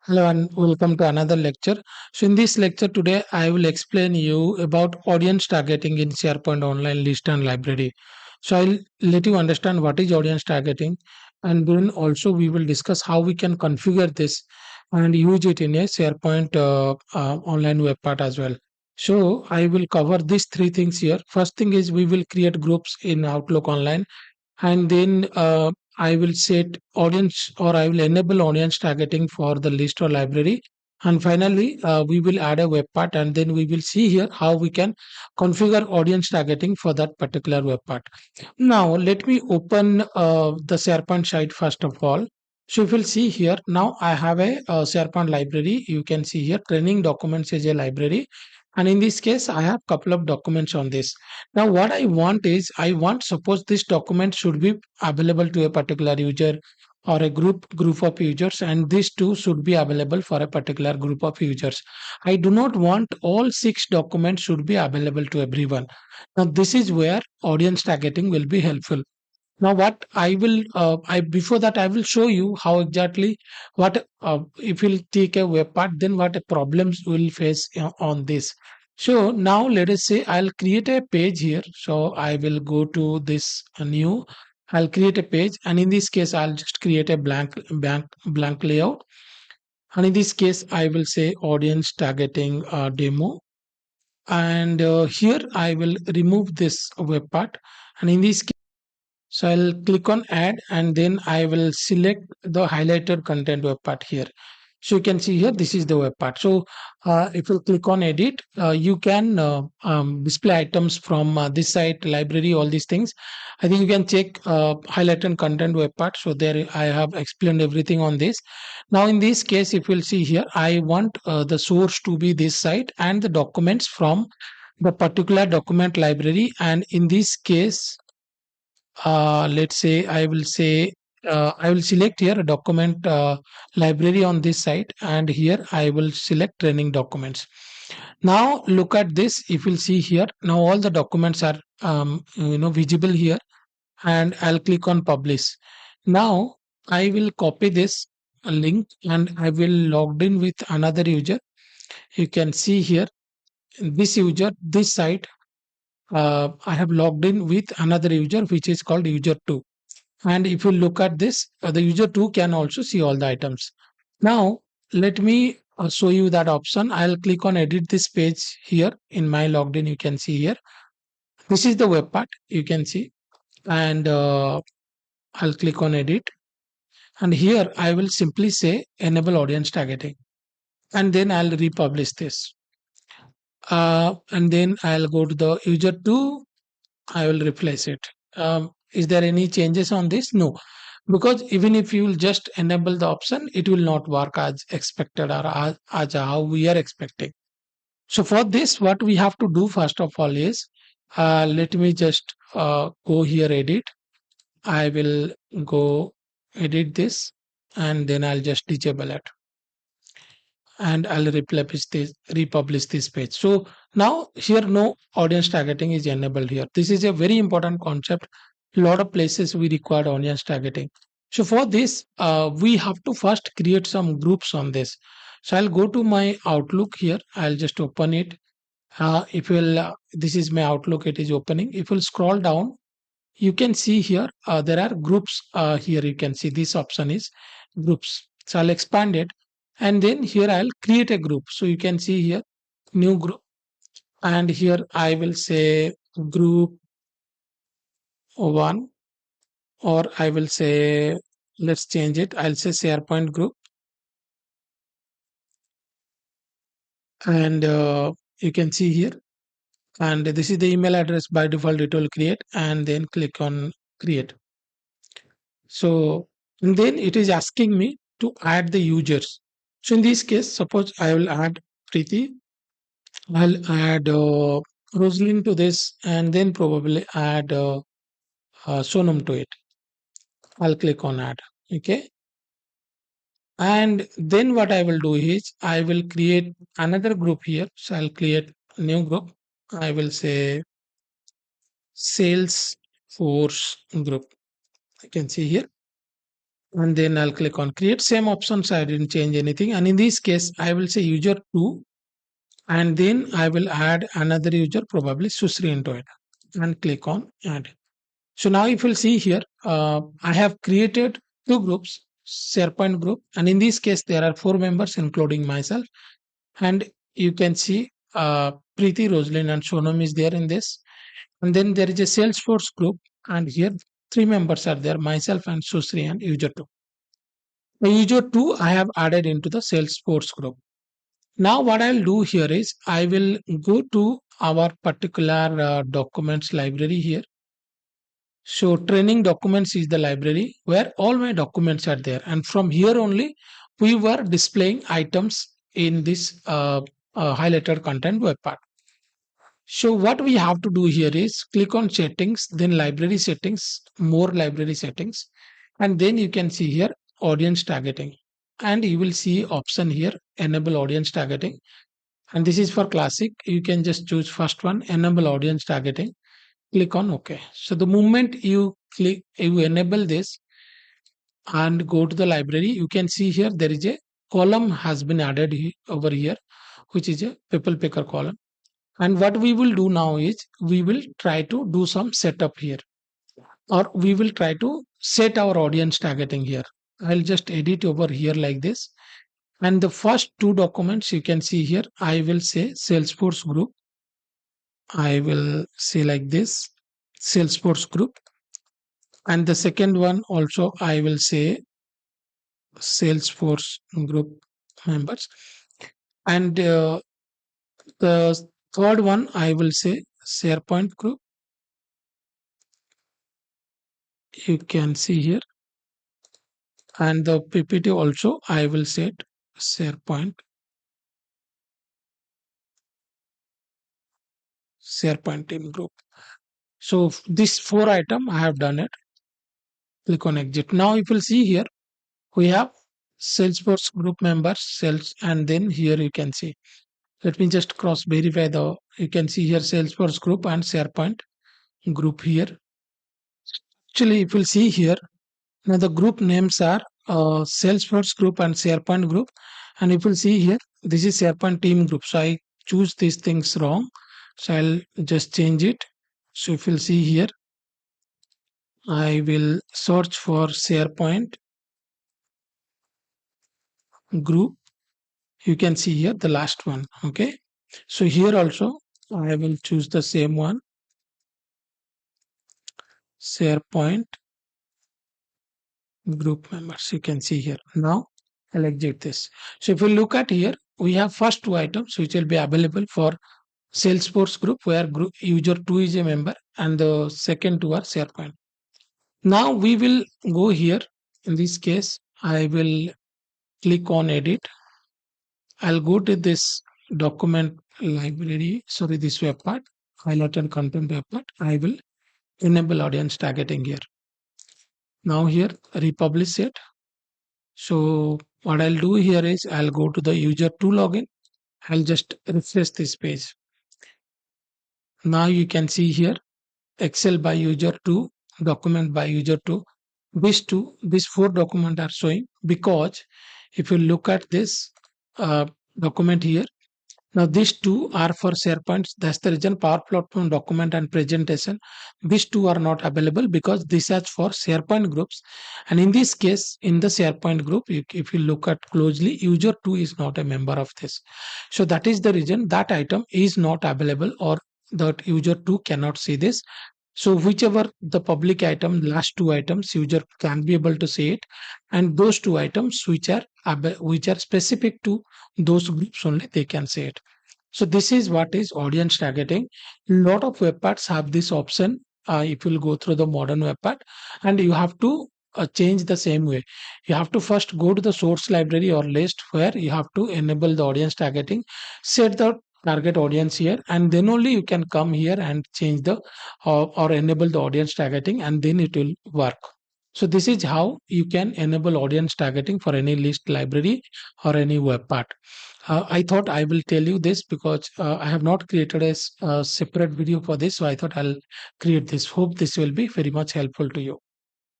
Hello and welcome to another lecture. So in this lecture today, I will explain you about audience targeting in SharePoint Online list and library. So I'll let you understand what is audience targeting, and then also we will discuss how we can configure this and use it in a SharePoint Online web part as well. So I will cover these three things here. First thing is we will create groups in Outlook Online, and then I will set audience or I will enable audience targeting for the list or library. And finally, we will add a web part, and then we will see here how we can configure audience targeting for that particular web part. Now, let me open the SharePoint site first of all. So, if you'll see here, now I have a SharePoint library. You can see here training documents is a library. And in this case, I have couple of documents on this. Now, what I want is I want suppose this document should be available to a particular user or a group of users, and these two should be available for a particular group of users. I do not want all six documents should be available to everyone. Now, this is where audience targeting will be helpful. Now, what I will, I before that I will show you how exactly what if we'll take a web part, then what problems we'll face on this. So now let us say I'll create a page here. So I will go to this new. I'll create a page, and in this case, I'll just create a blank layout. And in this case, I will say audience targeting demo, and here I will remove this web part, and in this so I'll click on add, and then I will select the highlighted content web part here. So you can see here, this is the web part. So if you click on edit, you can display items from this site, library, all these things. I think you can check highlighted content web part. So there I have explained everything on this. Now in this case, if you'll see here, I want the source to be this site and the documents from the particular document library. And in this case, let's say I will select here a document library on this site, and here I will select training documents. Now look at this. If you'll see here, now all the documents are visible here, and I'll click on publish. Now I will copy this link, and I will logged in with another user. You can see here, this user, this site, I have logged in with another user which is called user 2. And if you look at this, the user 2 can also see all the items. Now, let me show you that option. I'll click on edit this page here in my logged in. You can see here. This is the web part. You can see. And I'll click on edit. And here I will simply say enable audience targeting. And then I'll republish this. And then I'll go to the user 2. I will replace it. Is there any changes on this? No, because even if you will just enable the option, it will not work as expected or as how we are expecting. So for this, what we have to do first of all is, let me just go here, edit. I will go edit this, and then I'll just disable it, and I'll republish this page. So now here no audience targeting is enabled here. This is a very important concept. A lot of places we require audience targeting. So for this, we have to first create some groups on this. So I'll go to my Outlook here. I'll just open it. If you'll, this is my Outlook. It is opening. If you'll scroll down, you can see here there are groups here. You can see this option is groups. So I'll expand it, and then here I'll create a group. So you can see here new group, and here I will say group 1, or I will say, let's change it, I'll say SharePoint group. And you can see here, and this is the email address. By default it will create, and then click on create. So, and then it is asking me to add the users. So in this case, suppose I will add Preeti, I'll add Rosalind to this, and then probably add Sonam to it. I'll click on add. Okay. And then what I will do is I will create another group here. So I'll create a new group. I will say Salesforce group. You can see here. and then I'll click on create. Same options, I didn't change anything. And in this case, I will say user 2, and then I will add another user, probably Susri, into it, and click on add. So now if you'll see here, I have created two groups, SharePoint group, and in this case there are four members including myself. And you can see Preeti, Roslyn, and Sonam is there in this. And then there is a Salesforce group, and here three members are there, myself and Susri and user 2. The user 2 I have added into the Salesforce group. Now what I'll do here is I will go to our particular documents library here. So training documents is the library where all my documents are there, and from here only we were displaying items in this highlighted content web part. So what we have to do here is click on settings, then library settings, more library settings, and then you can see here audience targeting, and you will see option here enable audience targeting, and this is for classic. You can just choose first one, enable audience targeting, click on OK. So the moment you enable this and go to the library, you can see here there is a column has been added over here, which is a people picker column. And what we will do now is we will try to do some setup here, or we will try to set our audience targeting here. I'll just edit over here like this. And the first two documents you can see here, I will say Salesforce group. I will say like this, Salesforce group. And the second one also I will say Salesforce group members. And the third one I will say SharePoint group. You can see here. And the PPT also I will set SharePoint team group. So this four item I have done it. Click on exit. Now you will see here we have Salesforce group members, sales, and then here you can see. Let me just cross verify you can see here Salesforce group and SharePoint group here. Actually, if you'll see here, now the group names are Salesforce group and SharePoint group. And if you'll see here, this is SharePoint team group. So I choose these things wrong. So I'll just change it. So if you'll see here, I will search for SharePoint group. You can see here the last one. Okay. So here also I will choose the same one. SharePoint group members. You can see here. Now I'll exit this. So if you look at here, we have first two items which will be available for Salesforce group, where group user 2 is a member, and the second two are SharePoint. Now we will go here. In this case, I will click on edit. I'll go to this document library, sorry, this web part, highlighted content web part. I will enable audience targeting here. Now here, republish it. So what I'll do here is I'll go to the user 2 login. I'll just refresh this page. Now you can see here Excel by user 2, document by user 2. These four documents are showing, because if you look at this document here, now these two are for SharePoint. That's the reason Power Platform document and presentation. These two are not available because this is for SharePoint groups. And in this case, in the SharePoint group, if you look at closely, user 2 is not a member of this. So that is the reason that item is not available, or that user 2 cannot see this. So whichever the public item, last two items, user can be able to see it, and those two items which are specific to those groups only, they can see it. So this is what is audience targeting. Lot of web parts have this option. If you'll go through the modern web part, and you have to change the same way. You have to first go to the source library or list where you have to enable the audience targeting, set the target audience here, and then only you can come here and change the or enable the audience targeting, and then it will work. So this is how you can enable audience targeting for any list, library, or any web part. I thought I will tell you this because I have not created a separate video for this, so I thought I'll create this. Hope this will be very much helpful to you.